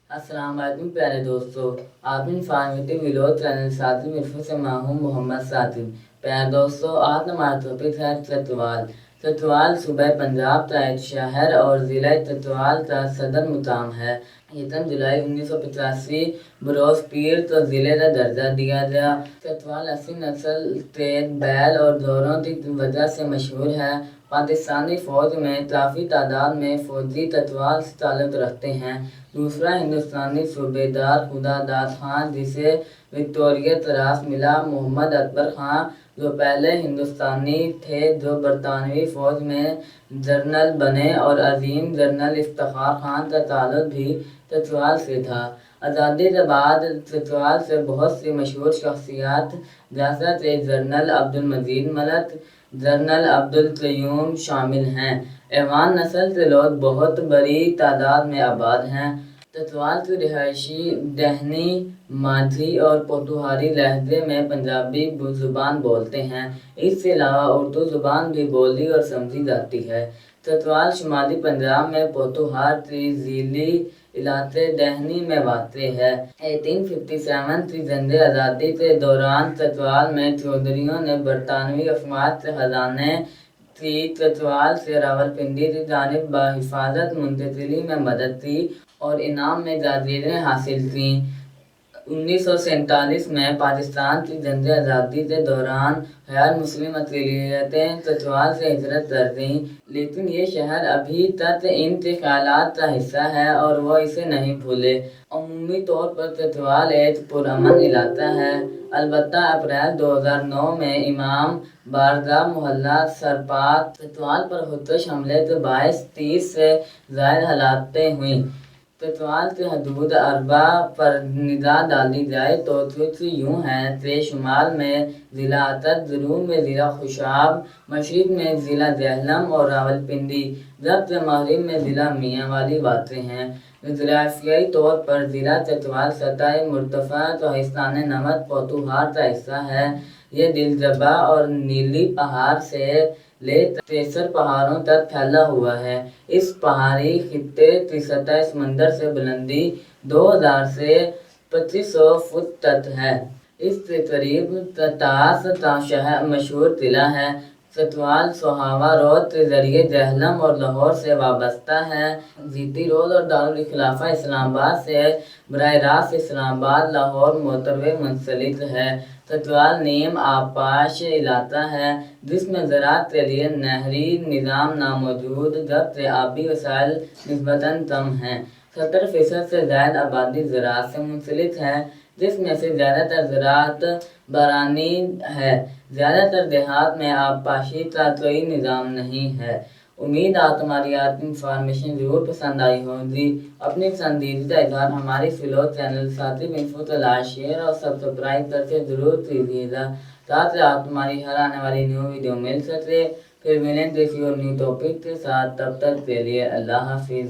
السلام علیکم پیارے دوستو، آپ انفارمیٹیو ویلوگ چینل ساتھی مرفو سے میں ہوں محمد ساتھی۔ پیارے دوستو، آج ہمارا ٹاپک ہے چتوال۔ چتوال صوبہ پنجاب کا ایک شہر اور ضلع چتوال کا صدر مقام ہے۔ 3 جولائی 1985 بروز پیر کو ضلع کا درجہ دیا گیا۔ چتوال اسی نسل تیز بیل اور گھوڑوں کی وجہ سے مشہور ہے۔ پاکستانی فوج میں کافی تعداد میں فوجی چتوال سے تعلق رکھتے ہیں۔ دوسرا ہندوستانی صوبیدار خدا داد خان، جسے وکٹوریہ کراس ملا، محمد اکبر خان، جو پہلے ہندوستانی تھے جو برطانوی فوج میں جنرل بنے، اور عظیم جنرل افتخار خان کا تعلق بھی چتوال سے تھا۔ آزادی کے بعد چتوال سے بہت سی مشہور شخصیات جیسا کہ جنرل عبدالمجید ملک، جنرل عبدالقیوم شامل ہیں۔ ایوان نسل کے لوگ بہت بڑی تعداد میں آباد ہیں۔ چتوال کی رہائشی دہنی، ماجھی اور پوٹھوہاری لہجے میں پنجابی زبان بولتے ہیں۔ اس کے علاوہ اردو زبان بھی بولی اور سمجھی جاتی ہے۔ چتوال شمالی پنجاب میں پوٹھوہار کے ضلعی علاقے دہنی میں واقع ہے۔ 1857 کی جنگ آزادی کے دوران چتوال میں چودھریوں نے برطانوی افواج کے خزانے کی چتوال سے راولپنڈی کی جانب بحفاظت منتقلی میں مدد کی اور انعام میں جاگیریں حاصل کیں۔ 1947 میں پاکستان کی جنگ آزادی کے دوران غیر مسلم اقلیتیں چتوال سے ہجرت کر گئیں، لیکن یہ شہر ابھی تک ان کے خیالات کا حصہ ہے اور وہ اسے نہیں بھولے۔ عمومی طور پر چتوال ایک پرامن علاقہ ہے، البتہ اپریل 2009 میں امام بارگاہ محلہ سرپاک چتوال پر خودکش حملے کے باعث 30 سے زائد ہلاکتیں ہوئیں۔ چتوال کی حدود اربع پر نگاہ ڈالی جائے تو کچھ یوں ہیں کہ شمال میں ضلع اٹک، جنوب میں ضلع خوشاب، مشرق میں ضلع جہلم اور راولپنڈی، جبکہ مغرب میں ضلع میاں والی واقع ہیں۔ جغرافیائی طور پر ضلع چتوال سطح مرتفع کوہستان نمک پوٹھوہار کا حصہ ہے۔ یہ دلجبہ اور نیلی پہاڑ سے لے تیسر پہاڑوں تک پھیلا ہوا ہے۔ اس پہاڑی خطے کی سطح سمندر سے بلندی 2000 سے 2500 فٹ تک ہے۔ اس کے قریب طاس کا مشہور قلعہ ہے۔ چتوال سہاوا روڈ کے ذریعے جہلم اور لاہور سے وابستہ ہے۔ جی ٹی روڈ اور دارالخلافہ اسلام آباد سے براہ راست اسلام آباد لاہور موٹر وے منسلک ہے۔ چتوال نیم آبپاش علاقہ ہے، جس میں زراعت کے لیے نہری نظام ناموجود، جبکہ آبی وسائل نسبتاً کم ہیں۔ 70% سے زائد آبادی زراعت سے منسلک ہے، جس میں سے زیادہ تر زراعت بارانی ہے۔ زیادہ تر دیہات میں آبپاشی کا کوئی نظام نہیں ہے۔ امید ہے تمہاری آج کی انفارمیشن ضرور پسند آئی ہوگی۔ اپنی پسندیدہ اظہار ہماری ویلوگ چینل ساتھی انفو کو لائک، شیئر اور سبسکرائب کر کے ضرور کیجیے گا، تاکہ آپ تمہاری ہر آنے والی نیو ویڈیو مل سکے۔ پھر ملیں گے کسی اور نیو ٹاپک کے ساتھ، تب تک کے لیے اللہ حافظ۔